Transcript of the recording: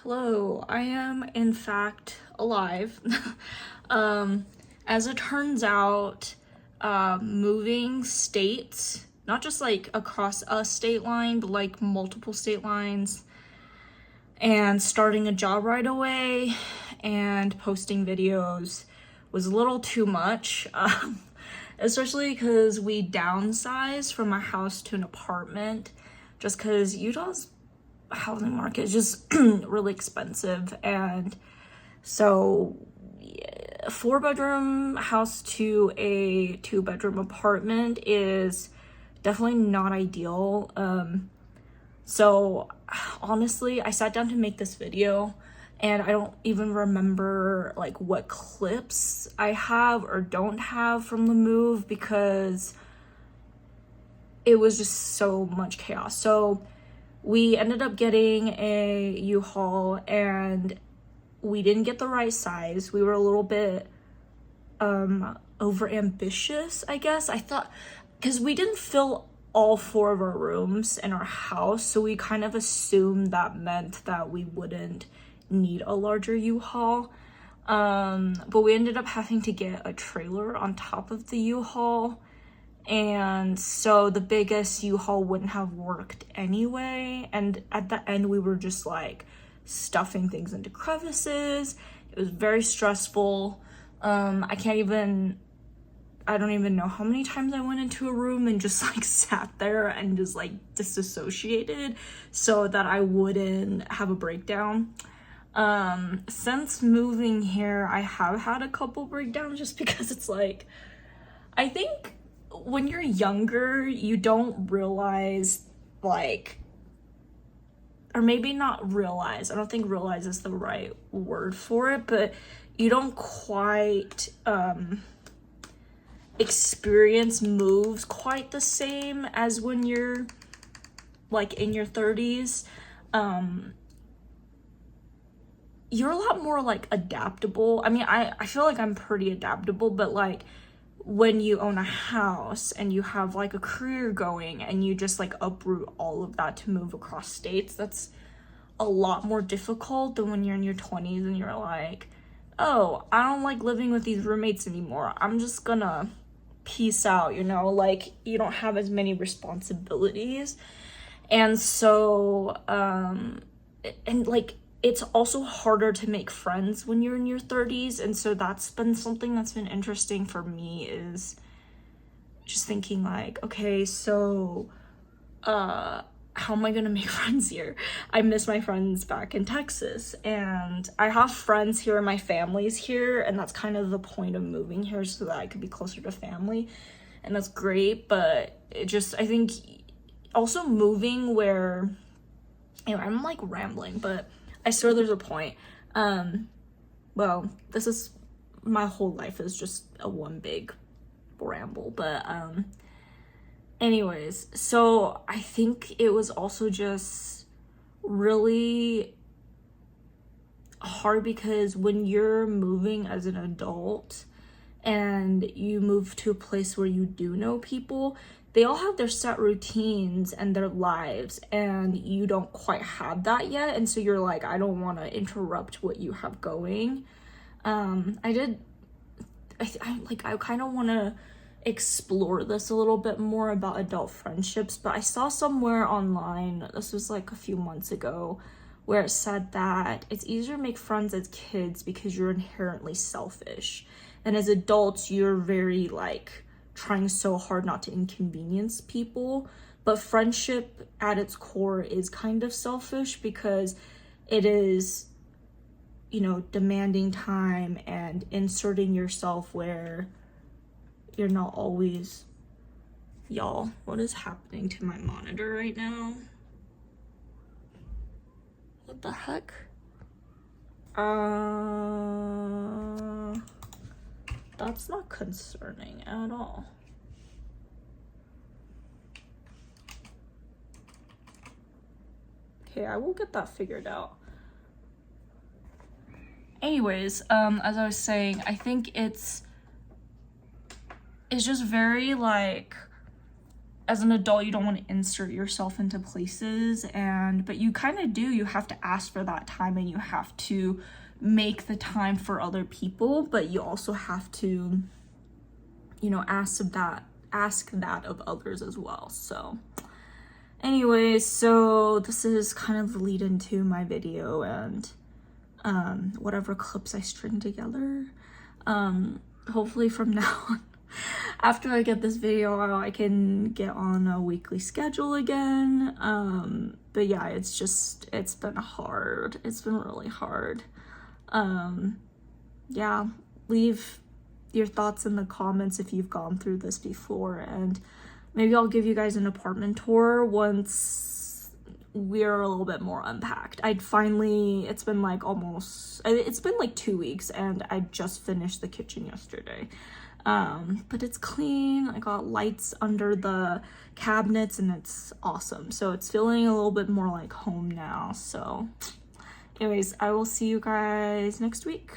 Hello, I am in fact alive. As it turns out, moving states, not just like across a state line, but like multiple state lines, and starting a job right away and posting videos was a little too much. Especially because we downsized from a house to an apartment, just because Utah's housing market is just really expensive. And so a 4-bedroom house to a 2-bedroom apartment is definitely not ideal. So honestly, I sat down to make this video and I don't even remember like what clips I have or don't have from the move because it was just so much chaos. So we ended up getting a U-Haul and we didn't get the right size. We were a little bit over ambitious, I guess. I thought, because we didn't fill all 4 of our rooms in our house, so we kind of assumed that meant that we wouldn't need a larger U-Haul. But we ended up having to get a trailer on top of the U-Haul. And so the biggest U-Haul wouldn't have worked anyway. And at the end, we were just like stuffing things into crevices. It was very stressful. I don't even know how many times I went into a room and just like sat there and just like disassociated so that I wouldn't have a breakdown. Since moving here, I have had a couple breakdowns just because it's like, I think when you're younger, you don't realize, like, or maybe not realize, I don't think realize is the right word for it, but you don't quite experience moves quite the same as when you're like in your 30s. You're a lot more like adaptable. I mean, I feel like I'm pretty adaptable, but like when you own a house and you have like a career going and you just like uproot all of that to move across states, that's a lot more difficult than when you're in your 20s and you're like, oh, I don't like living with these roommates anymore, I'm just gonna peace out, you know? Like, you don't have as many responsibilities. And so and like it's also harder to make friends when you're in your 30s. And so that's been something that's been interesting for me, is just thinking like, okay, so how am I gonna make friends here? I miss my friends back in Texas, and I have friends here and my family's here, and that's kind of the point of moving here, so that I could be closer to family, and that's great. But it just, I think also moving where, anyway, I'm like rambling, but I swear there's a point. Well, this is, my whole life is just a one big ramble, but anyways, so I think it was also just really hard because when you're moving as an adult and you move to a place where you do know people, they all have their set routines and their lives, and you don't quite have that yet. And so you're like, I don't want to interrupt what you have going. I kind of want to explore this a little bit more about adult friendships, but I saw somewhere online, this was like a few months ago, where it said that it's easier to make friends as kids because you're inherently selfish, and as adults you're very like trying so hard not to inconvenience people. But friendship at its core is kind of selfish because it is, you know, demanding time and inserting yourself where you're not always. Y'all, what is happening to my monitor right now? What the heck? That's not concerning at all. Okay, I will get that figured out. Anyways, as I was saying, I think it's just very like, as an adult, you don't want to insert yourself into places, but you kind of do. You have to ask for that time, and you have to make the time for other people, but you also have to, you know, ask that of others as well. So anyways, so this is kind of the lead into my video and whatever clips I string together. Hopefully from now on, after I get this video out, I can get on a weekly schedule again. But yeah, it's been hard. It's been really hard. Yeah, leave your thoughts in the comments if you've gone through this before, and maybe I'll give you guys an apartment tour once we're a little bit more unpacked. It's been like 2 weeks, and I just finished the kitchen yesterday. But it's clean. I got lights under the cabinets, and it's awesome. So it's feeling a little bit more like home now. So anyways, I will see you guys next week.